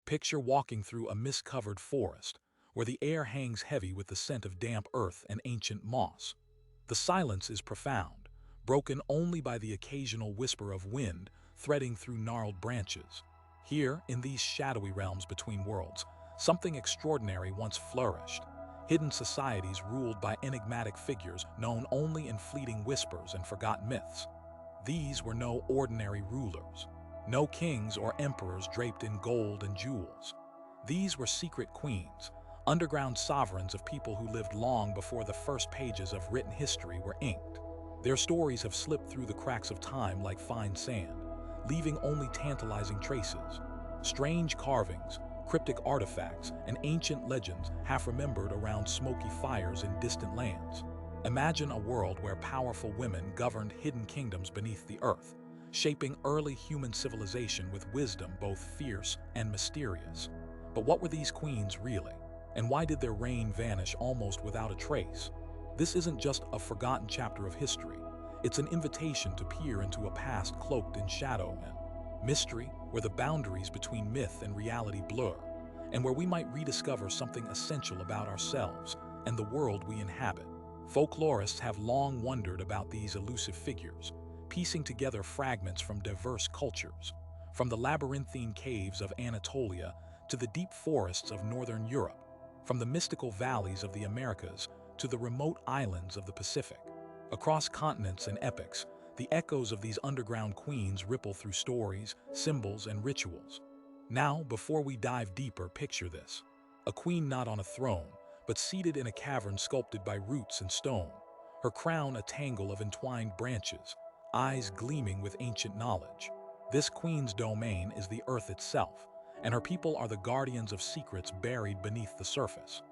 Picture walking through a mist-covered forest, where the air hangs heavy with the scent of damp earth and ancient moss. The silence is profound, broken only by the occasional whisper of wind threading through gnarled branches. Here, in these shadowy realms between worlds, something extraordinary once flourished. Hidden societies ruled by enigmatic figures known only in fleeting whispers and forgotten myths. These were no ordinary rulers, no kings or emperors draped in gold and jewels. These were secret queens, underground sovereigns of people who lived long before the first pages of written history were inked. Their stories have slipped through the cracks of time like fine sand, leaving only tantalizing traces. Strange carvings, cryptic artifacts, and ancient legends half remembered around smoky fires in distant lands. Imagine a world where powerful women governed hidden kingdoms beneath the earth, shaping early human civilization with wisdom both fierce and mysterious. But what were these queens really? And why did their reign vanish almost without a trace? This isn't just a forgotten chapter of history. It's an invitation to peer into a past cloaked in shadow and mystery, where the boundaries between myth and reality blur, and where we might rediscover something essential about ourselves and the world we inhabit. Folklorists have long wondered about these elusive figures, piecing together fragments from diverse cultures, from the labyrinthine caves of Anatolia to the deep forests of northern Europe, from the mystical valleys of the Americas to the remote islands of the Pacific. Across continents and epochs, the echoes of these underground queens ripple through stories, symbols, and rituals. Now, before we dive deeper, picture this: a queen not on a throne, but seated in a cavern sculpted by roots and stone, her crown a tangle of entwined branches, eyes gleaming with ancient knowledge. This queen's domain is the earth itself, and her people are the guardians of secrets buried beneath the surface.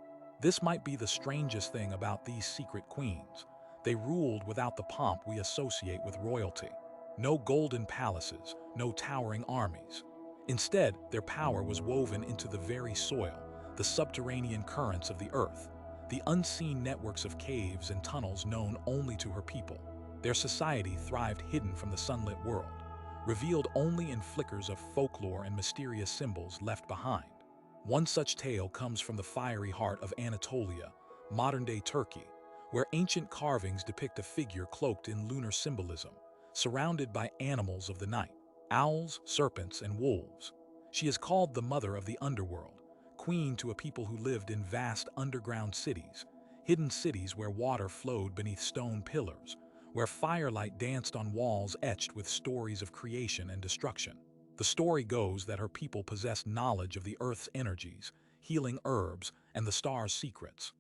This might be the strangest thing about these secret queens. They ruled without the pomp we associate with royalty. No golden palaces, no towering armies. Instead, their power was woven into the very soil, the subterranean currents of the earth, the unseen networks of caves and tunnels known only to her people. Their society thrived hidden from the sunlit world, revealed only in flickers of folklore and mysterious symbols left behind. One such tale comes from the fiery heart of Anatolia, modern-day Turkey, where ancient carvings depict a figure cloaked in lunar symbolism, surrounded by animals of the night, owls, serpents, and wolves. She is called the mother of the underworld, queen to a people who lived in vast underground cities, hidden cities where water flowed beneath stone pillars, where firelight danced on walls etched with stories of creation and destruction. The story goes that her people possessed knowledge of the earth's energies, healing herbs, and the stars' secrets.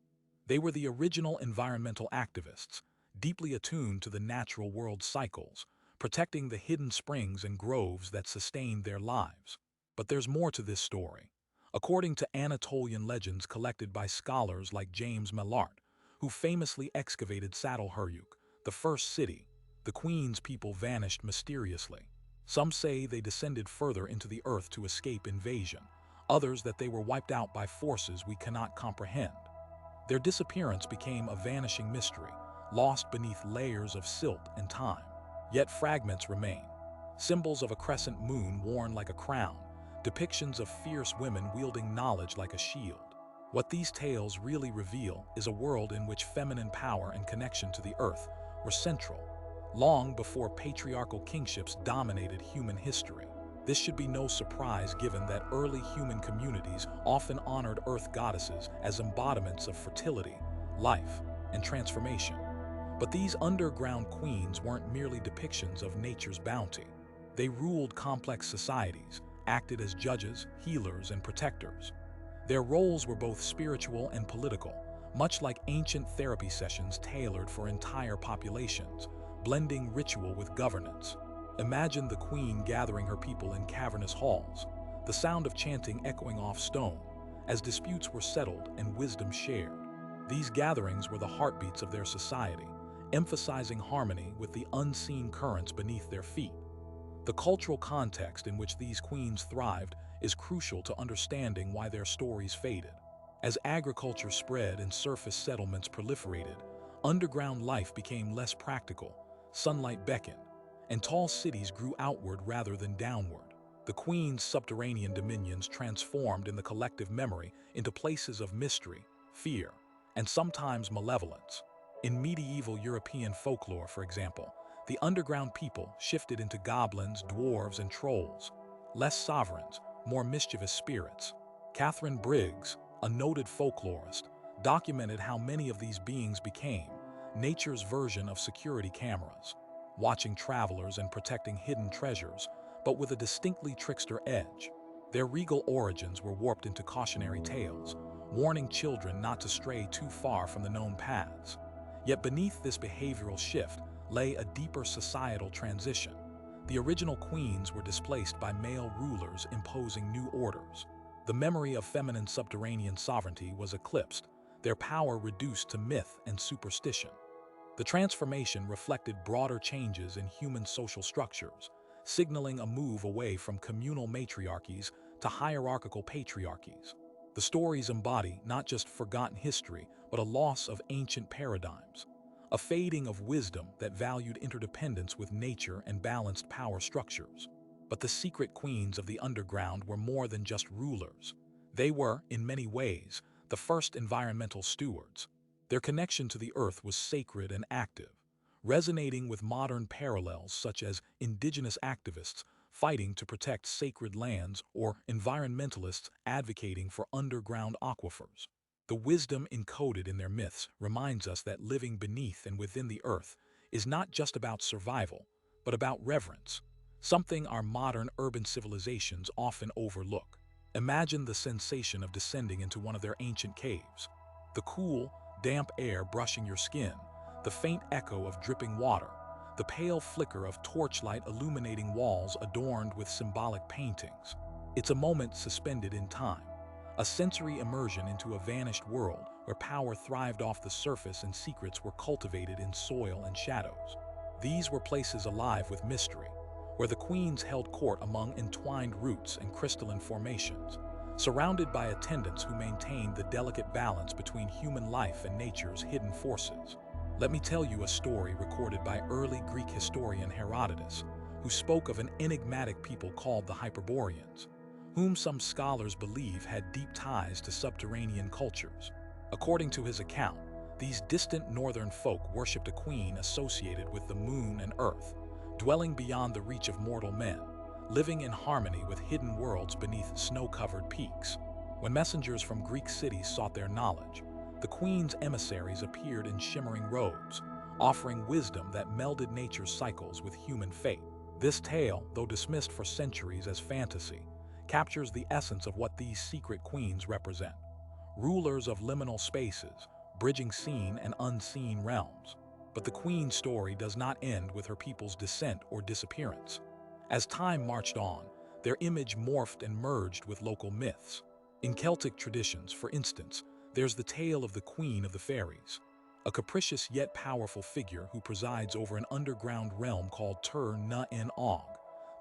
They were the original environmental activists, deeply attuned to the natural world's cycles, protecting the hidden springs and groves that sustained their lives. But there's more to this story. According to Anatolian legends collected by scholars like James Mellart, who famously excavated Çatalhöyük, the first city, the queen's people vanished mysteriously. Some say they descended further into the earth to escape invasion, others that they were wiped out by forces we cannot comprehend. Their disappearance became a vanishing mystery, lost beneath layers of silt and time. Yet fragments remain, symbols of a crescent moon worn like a crown, depictions of fierce women wielding knowledge like a shield. What these tales really reveal is a world in which feminine power and connection to the earth were central, long before patriarchal kingships dominated human history. This should be no surprise given that early human communities often honored earth goddesses as embodiments of fertility, life, and transformation. But these underground queens weren't merely depictions of nature's bounty. They ruled complex societies, acted as judges, healers, and protectors. Their roles were both spiritual and political, much like ancient therapy sessions tailored for entire populations, blending ritual with governance. Imagine the queen gathering her people in cavernous halls, the sound of chanting echoing off stone, as disputes were settled and wisdom shared. These gatherings were the heartbeats of their society, emphasizing harmony with the unseen currents beneath their feet. The cultural context in which these queens thrived is crucial to understanding why their stories faded. As agriculture spread and surface settlements proliferated, underground life became less practical, sunlight beckoned, and tall cities grew outward rather than downward. The queen's subterranean dominions transformed in the collective memory into places of mystery, fear, and sometimes malevolence. In medieval European folklore, for example, the underground people shifted into goblins, dwarves, and trolls, less sovereigns, more mischievous spirits. Catherine Briggs, a noted folklorist, documented how many of these beings became nature's version of security cameras, watching travelers and protecting hidden treasures, but with a distinctly trickster edge. Their regal origins were warped into cautionary tales, warning children not to stray too far from the known paths. Yet beneath this behavioral shift lay a deeper societal transition. The original queens were displaced by male rulers imposing new orders. The memory of feminine subterranean sovereignty was eclipsed, their power reduced to myth and superstition. The transformation reflected broader changes in human social structures, signaling a move away from communal matriarchies to hierarchical patriarchies. The stories embody not just forgotten history, but a loss of ancient paradigms, a fading of wisdom that valued interdependence with nature and balanced power structures. But the secret queens of the underground were more than just rulers. They were, in many ways, the first environmental stewards. Their connection to the earth was sacred and active, resonating with modern parallels such as indigenous activists fighting to protect sacred lands or environmentalists advocating for underground aquifers. The wisdom encoded in their myths reminds us that living beneath and within the earth is not just about survival, but about reverence, something our modern urban civilizations often overlook. Imagine the sensation of descending into one of their ancient caves. The cool, damp air brushing your skin, the faint echo of dripping water, the pale flicker of torchlight illuminating walls adorned with symbolic paintings. It's a moment suspended in time, a sensory immersion into a vanished world where power thrived off the surface and secrets were cultivated in soil and shadows. These were places alive with mystery, where the queens held court among entwined roots and crystalline formations, surrounded by attendants who maintained the delicate balance between human life and nature's hidden forces. Let me tell you a story recorded by early Greek historian Herodotus, who spoke of an enigmatic people called the Hyperboreans, whom some scholars believe had deep ties to subterranean cultures. According to his account, these distant northern folk worshipped a queen associated with the moon and earth, dwelling beyond the reach of mortal men, living in harmony with hidden worlds beneath snow-covered peaks. When messengers from Greek cities sought their knowledge, the queen's emissaries appeared in shimmering robes, offering wisdom that melded nature's cycles with human fate. This tale, though dismissed for centuries as fantasy, captures the essence of what these secret queens represent: rulers of liminal spaces, bridging seen and unseen realms. But the queen's story does not end with her people's descent or disappearance. As time marched on, their image morphed and merged with local myths. In Celtic traditions, for instance, there's the tale of the Queen of the Fairies, a capricious yet powerful figure who presides over an underground realm called Tir na in Og,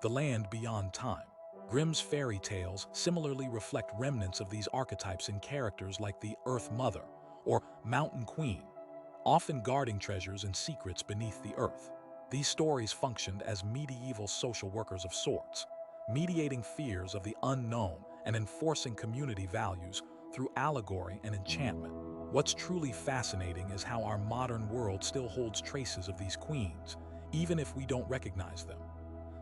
the land beyond time. Grimm's fairy tales similarly reflect remnants of these archetypes in characters like the Earth Mother or Mountain Queen, often guarding treasures and secrets beneath the earth. These stories functioned as medieval social workers of sorts, mediating fears of the unknown and enforcing community values through allegory and enchantment. What's truly fascinating is how our modern world still holds traces of these queens, even if we don't recognize them.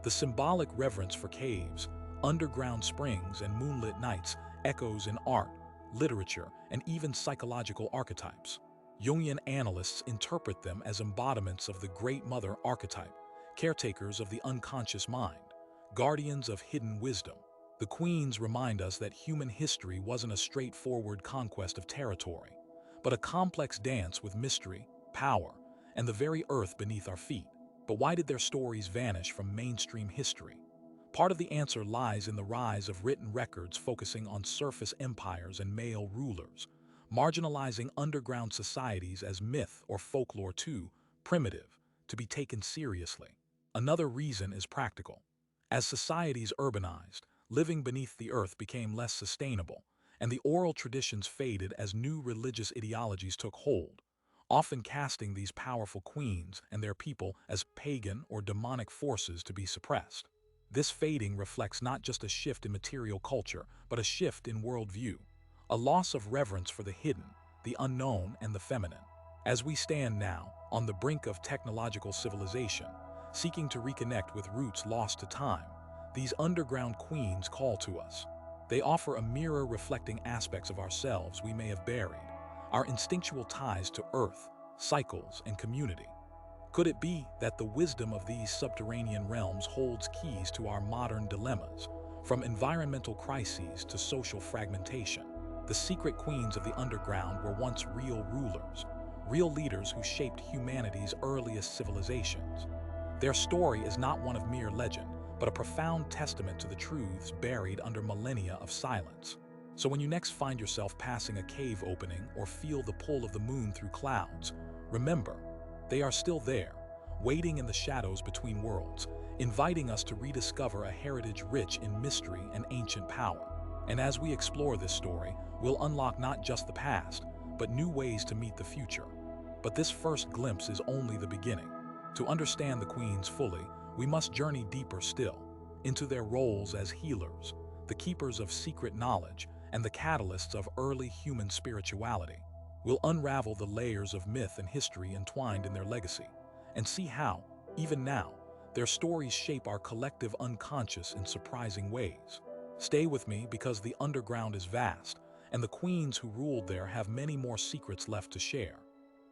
The symbolic reverence for caves, underground springs, and moonlit nights echoes in art, literature, and even psychological archetypes. Jungian analysts interpret them as embodiments of the Great Mother archetype, caretakers of the unconscious mind, guardians of hidden wisdom. The queens remind us that human history wasn't a straightforward conquest of territory, but a complex dance with mystery, power, and the very earth beneath our feet. But why did their stories vanish from mainstream history? Part of the answer lies in the rise of written records focusing on surface empires and male rulers, marginalizing underground societies as myth or folklore too primitive to be taken seriously. Another reason is practical. As societies urbanized, living beneath the earth became less sustainable, and the oral traditions faded as new religious ideologies took hold, often casting these powerful queens and their people as pagan or demonic forces to be suppressed. This fading reflects not just a shift in material culture, but a shift in worldview, a loss of reverence for the hidden, the unknown, and the feminine. As we stand now, on the brink of technological civilization, seeking to reconnect with roots lost to time, these underground queens call to us. They offer a mirror reflecting aspects of ourselves we may have buried, our instinctual ties to earth, cycles, and community. Could it be that the wisdom of these subterranean realms holds keys to our modern dilemmas, from environmental crises to social fragmentation? The secret queens of the underground were once real rulers, real leaders who shaped humanity's earliest civilizations. Their story is not one of mere legend, but a profound testament to the truths buried under millennia of silence. So when you next find yourself passing a cave opening or feel the pull of the moon through clouds, remember, they are still there, waiting in the shadows between worlds, inviting us to rediscover a heritage rich in mystery and ancient power. And as we explore this story, we'll unlock not just the past, but new ways to meet the future. But this first glimpse is only the beginning. To understand the queens fully, we must journey deeper still, into their roles as healers, the keepers of secret knowledge, and the catalysts of early human spirituality. We'll unravel the layers of myth and history entwined in their legacy, and see how, even now, their stories shape our collective unconscious in surprising ways. Stay with me because the underground is vast, and the queens who ruled there have many more secrets left to share.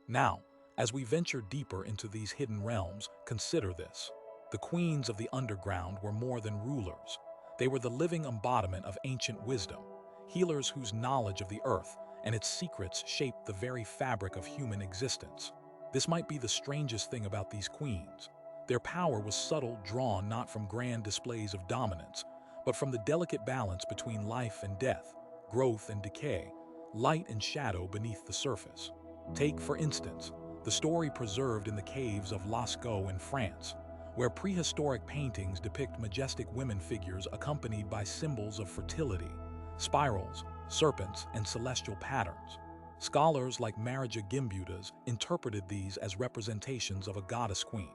Now, as we venture deeper into these hidden realms, consider this. The queens of the underground were more than rulers. They were the living embodiment of ancient wisdom, healers whose knowledge of the earth and its secrets shaped the very fabric of human existence. This might be the strangest thing about these queens. Their power was subtle, drawn not from grand displays of dominance, but from the delicate balance between life and death, growth and decay, light and shadow beneath the surface. Take, for instance, the story preserved in the caves of Lascaux in France, where prehistoric paintings depict majestic women figures accompanied by symbols of fertility, spirals, serpents, and celestial patterns. Scholars like Marija Gimbutas interpreted these as representations of a goddess queen,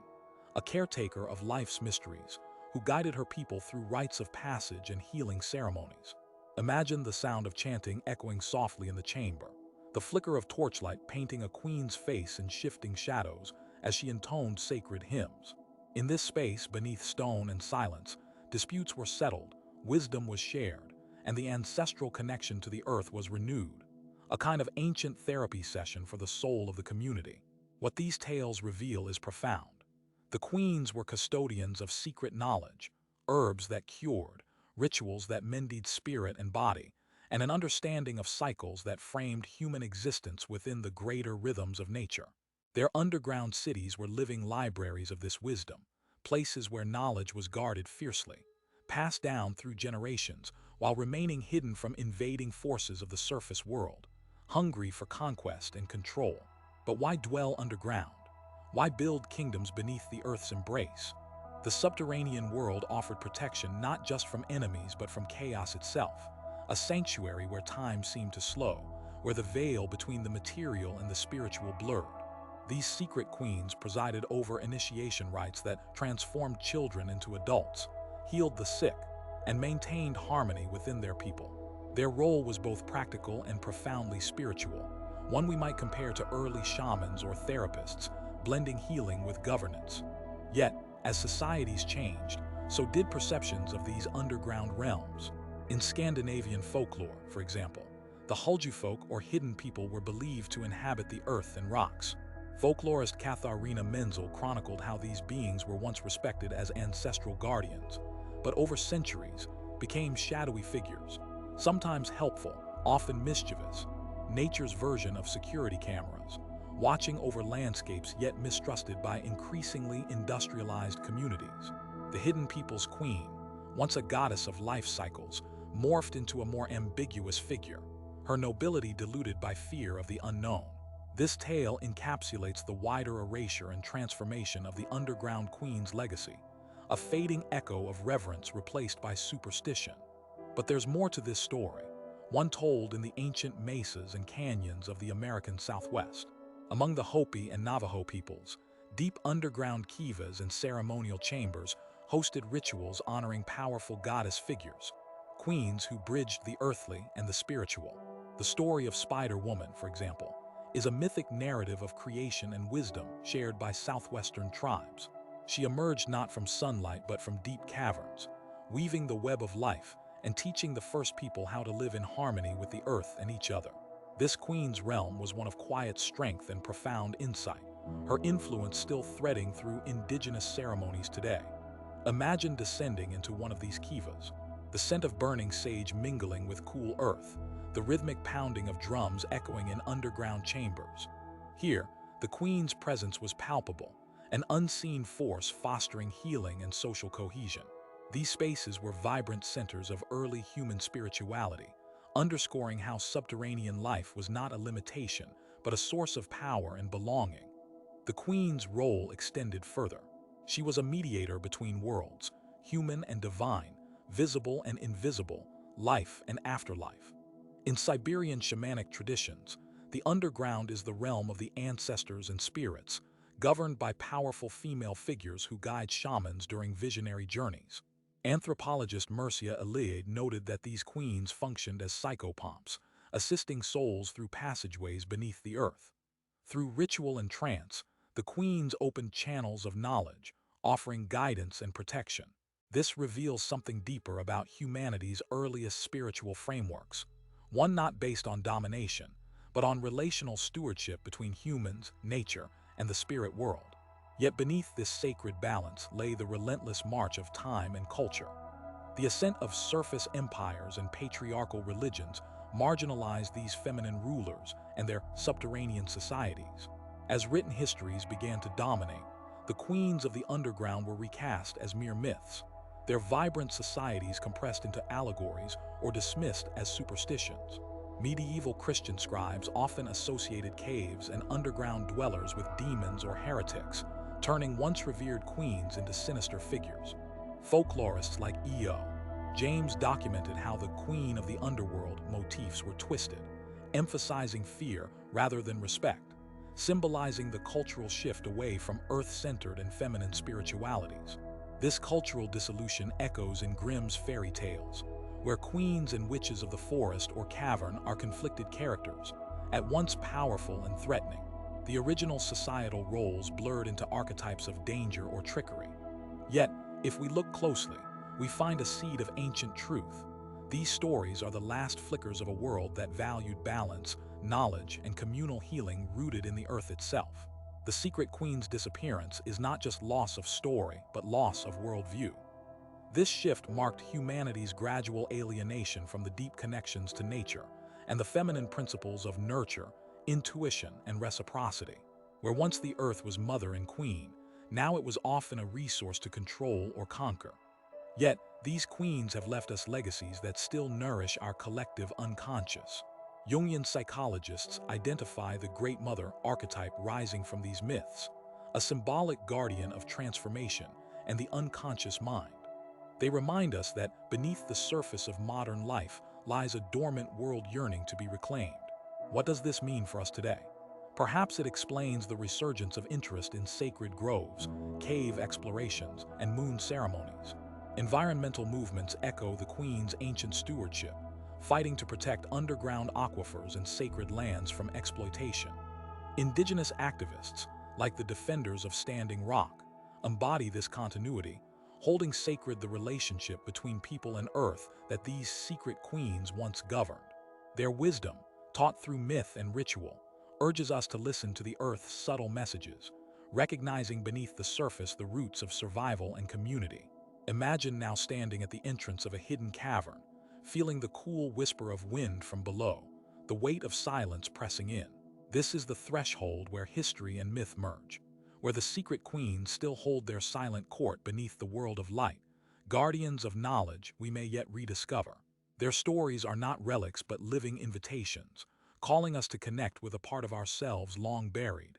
a caretaker of life's mysteries, who guided her people through rites of passage and healing ceremonies. Imagine the sound of chanting echoing softly in the chamber, the flicker of torchlight painting a queen's face in shifting shadows as she intoned sacred hymns. In this space, beneath stone and silence, disputes were settled, wisdom was shared, and the ancestral connection to the earth was renewed, a kind of ancient therapy session for the soul of the community. What these tales reveal is profound. The queens were custodians of secret knowledge, herbs that cured, rituals that mended spirit and body, and an understanding of cycles that framed human existence within the greater rhythms of nature. Their underground cities were living libraries of this wisdom, places where knowledge was guarded fiercely, passed down through generations while remaining hidden from invading forces of the surface world, hungry for conquest and control. But why dwell underground? Why build kingdoms beneath the earth's embrace? The subterranean world offered protection not just from enemies but from chaos itself, a sanctuary where time seemed to slow, where the veil between the material and the spiritual blurred. These secret queens presided over initiation rites that transformed children into adults, healed the sick, and maintained harmony within their people. Their role was both practical and profoundly spiritual, one we might compare to early shamans or therapists, blending healing with governance. Yet, as societies changed, so did perceptions of these underground realms. In Scandinavian folklore, for example, the Huldufolk or hidden people were believed to inhabit the earth and rocks. Folklorist Katharina Menzel chronicled how these beings were once respected as ancestral guardians, but over centuries became shadowy figures, sometimes helpful, often mischievous, nature's version of security cameras, watching over landscapes yet mistrusted by increasingly industrialized communities. The hidden people's queen, once a goddess of life cycles, morphed into a more ambiguous figure, her nobility diluted by fear of the unknown. This tale encapsulates the wider erasure and transformation of the underground queen's legacy, a fading echo of reverence replaced by superstition. But there's more to this story, one told in the ancient mesas and canyons of the American Southwest. Among the Hopi and Navajo peoples, deep underground kivas and ceremonial chambers hosted rituals honoring powerful goddess figures, queens who bridged the earthly and the spiritual. The story of Spider-Woman, for example, is a mythic narrative of creation and wisdom shared by southwestern tribes. She emerged not from sunlight but from deep caverns, weaving the web of life and teaching the first people how to live in harmony with the earth and each other. This queen's realm was one of quiet strength and profound insight, her influence still threading through indigenous ceremonies today. Imagine descending into one of these kivas, the scent of burning sage mingling with cool earth, the rhythmic pounding of drums echoing in underground chambers. Here, the queen's presence was palpable, an unseen force fostering healing and social cohesion. These spaces were vibrant centers of early human spirituality, underscoring how subterranean life was not a limitation, but a source of power and belonging. The queen's role extended further. She was a mediator between worlds, human and divine, visible and invisible, life and afterlife. In Siberian shamanic traditions, the underground is the realm of the ancestors and spirits, governed by powerful female figures who guide shamans during visionary journeys. Anthropologist Mircea Eliade noted that these queens functioned as psychopomps, assisting souls through passageways beneath the earth. Through ritual and trance, the queens opened channels of knowledge, offering guidance and protection. This reveals something deeper about humanity's earliest spiritual frameworks, one not based on domination, but on relational stewardship between humans, nature, and the spirit world. Yet beneath this sacred balance lay the relentless march of time and culture. The ascent of surface empires and patriarchal religions marginalized these feminine rulers and their subterranean societies. As written histories began to dominate, the queens of the underground were recast as mere myths, their vibrant societies compressed into allegories or dismissed as superstitions. Medieval Christian scribes often associated caves and underground dwellers with demons or heretics, turning once revered queens into sinister figures. Folklorists like E.O. James documented how the queen of the underworld motifs were twisted, emphasizing fear rather than respect, symbolizing the cultural shift away from earth-centered and feminine spiritualities. This cultural dissolution echoes in Grimm's fairy tales, where queens and witches of the forest or cavern are conflicted characters, at once powerful and threatening. The original societal roles blurred into archetypes of danger or trickery. Yet, if we look closely, we find a seed of ancient truth. These stories are the last flickers of a world that valued balance, knowledge, and communal healing rooted in the earth itself. The Secret Queen's disappearance is not just loss of story, but loss of worldview. This shift marked humanity's gradual alienation from the deep connections to nature and the feminine principles of nurture, intuition, and reciprocity. Where once the earth was mother and queen, now it was often a resource to control or conquer. Yet, these queens have left us legacies that still nourish our collective unconscious. Jungian psychologists identify the Great Mother archetype rising from these myths, a symbolic guardian of transformation and the unconscious mind. They remind us that beneath the surface of modern life lies a dormant world yearning to be reclaimed. What does this mean for us today? Perhaps it explains the resurgence of interest in sacred groves, cave explorations, and moon ceremonies. Environmental movements echo the Queen's ancient stewardship, fighting to protect underground aquifers and sacred lands from exploitation. Indigenous activists, like the defenders of Standing Rock, embody this continuity, holding sacred the relationship between people and earth that these secret queens once governed. Their wisdom, taught through myth and ritual, urges us to listen to the earth's subtle messages, recognizing beneath the surface the roots of survival and community. Imagine now standing at the entrance of a hidden cavern, feeling the cool whisper of wind from below, the weight of silence pressing in. This is the threshold where history and myth merge, where the secret queens still hold their silent court beneath the world of light, guardians of knowledge we may yet rediscover. Their stories are not relics but living invitations, calling us to connect with a part of ourselves long buried.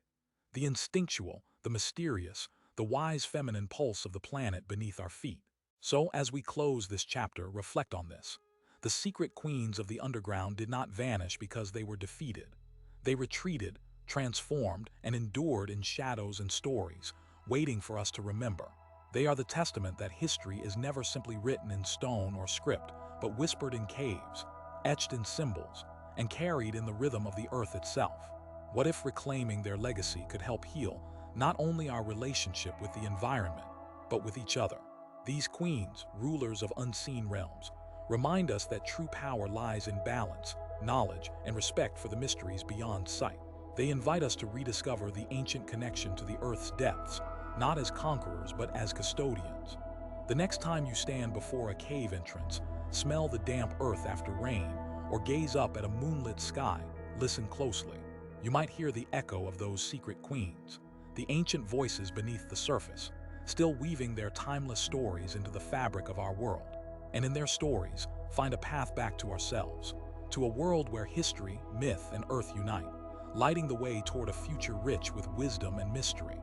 The instinctual, the mysterious, the wise feminine pulse of the planet beneath our feet. So, as we close this chapter, reflect on this. The secret queens of the underground did not vanish because they were defeated. They retreated, transformed, and endured in shadows and stories, waiting for us to remember. They are the testament that history is never simply written in stone or script, but whispered in caves, etched in symbols, and carried in the rhythm of the earth itself. What if reclaiming their legacy could help heal not only our relationship with the environment, but with each other? These queens, rulers of unseen realms, remind us that true power lies in balance, knowledge, and respect for the mysteries beyond sight. They invite us to rediscover the ancient connection to the earth's depths, not as conquerors but as custodians. The next time you stand before a cave entrance, smell the damp earth after rain, or gaze up at a moonlit sky, listen closely. You might hear the echo of those secret queens, the ancient voices beneath the surface, still weaving their timeless stories into the fabric of our world. And in their stories, find a path back to ourselves, to a world where history, myth, and earth unite, lighting the way toward a future rich with wisdom and mystery.